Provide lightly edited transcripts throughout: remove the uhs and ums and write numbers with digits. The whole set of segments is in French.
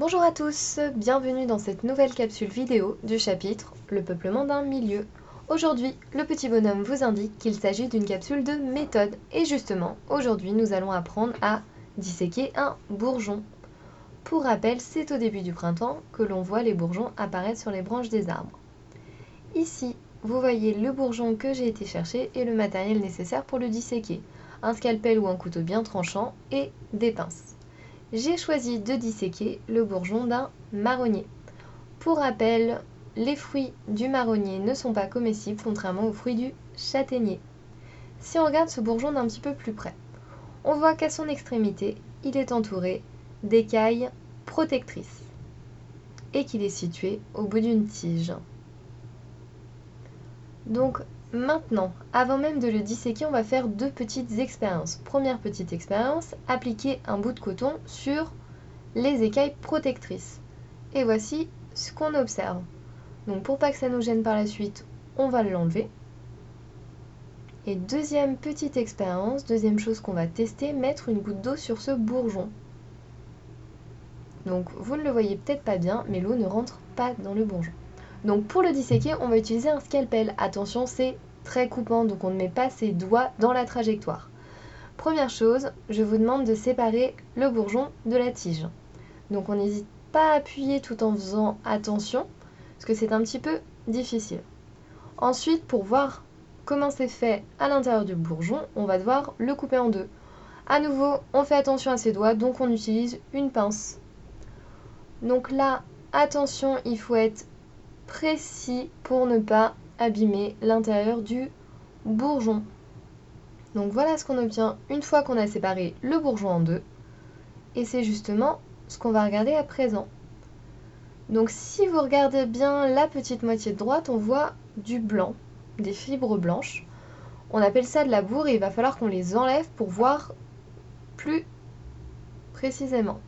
Bonjour à tous, bienvenue dans cette nouvelle capsule vidéo du chapitre Le peuplement d'un milieu. Aujourd'hui, le petit bonhomme vous indique qu'il s'agit d'une capsule de méthode et justement, aujourd'hui nous allons apprendre à disséquer un bourgeon. Pour rappel, c'est au début du printemps que l'on voit les bourgeons apparaître sur les branches des arbres. Ici, vous voyez le bourgeon que j'ai été chercher et le matériel nécessaire pour le disséquer, un scalpel ou un couteau bien tranchant et des pinces. J'ai choisi de disséquer le bourgeon d'un marronnier. Pour rappel, les fruits du marronnier ne sont pas comestibles contrairement aux fruits du châtaignier. Si on regarde ce bourgeon d'un petit peu plus près, on voit qu'à son extrémité, il est entouré d'écailles protectrices et qu'il est situé au bout d'une tige. Donc maintenant, avant même de le disséquer, on va faire deux petites expériences. Première petite expérience, appliquer un bout de coton sur les écailles protectrices. Et voici ce qu'on observe. Donc pour pas que ça nous gêne par la suite, on va l'enlever. Et deuxième petite expérience, deuxième chose qu'on va tester, mettre une goutte d'eau sur ce bourgeon. Donc vous ne le voyez peut-être pas bien, mais l'eau ne rentre pas dans le bourgeon. Donc pour le disséquer, on va utiliser un scalpel. Attention, c'est très coupant, donc on ne met pas ses doigts dans la trajectoire. Première chose, je vous demande de séparer le bourgeon de la tige. Donc on n'hésite pas à appuyer tout en faisant attention, parce que c'est un petit peu difficile. Ensuite, pour voir comment c'est fait à l'intérieur du bourgeon, on va devoir le couper en deux. À nouveau, on fait attention à ses doigts, donc on utilise une pince. Donc là, attention, il faut être précis pour ne pas abîmer l'intérieur du bourgeon. Donc voilà ce qu'on obtient une fois qu'on a séparé le bourgeon en deux. Et c'est justement ce qu'on va regarder à présent. Donc si vous regardez bien la petite moitié de droite, on voit du blanc, des fibres blanches. On appelle ça de la bourre et il va falloir qu'on les enlève pour voir plus précisément.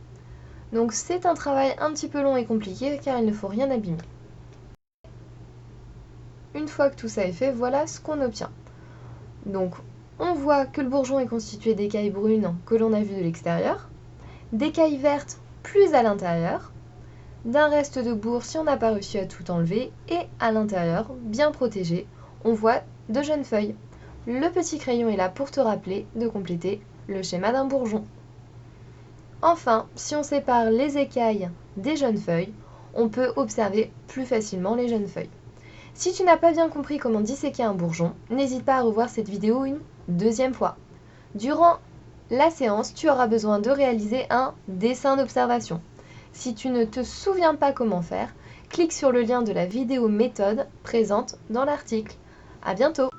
Donc c'est un travail un petit peu long et compliqué car il ne faut rien abîmer. Une fois que tout ça est fait, voilà ce qu'on obtient. Donc on voit que le bourgeon est constitué d'écailles brunes que l'on a vues de l'extérieur, d'écailles vertes plus à l'intérieur, d'un reste de bourre si on n'a pas réussi à tout enlever, et à l'intérieur, bien protégé, on voit de jeunes feuilles. Le petit crayon est là pour te rappeler de compléter le schéma d'un bourgeon. Enfin, si on sépare les écailles des jeunes feuilles, on peut observer plus facilement les jeunes feuilles. Si tu n'as pas bien compris comment disséquer un bourgeon, n'hésite pas à revoir cette vidéo une deuxième fois. Durant la séance, tu auras besoin de réaliser un dessin d'observation. Si tu ne te souviens pas comment faire, clique sur le lien de la vidéo méthode présente dans l'article. À bientôt!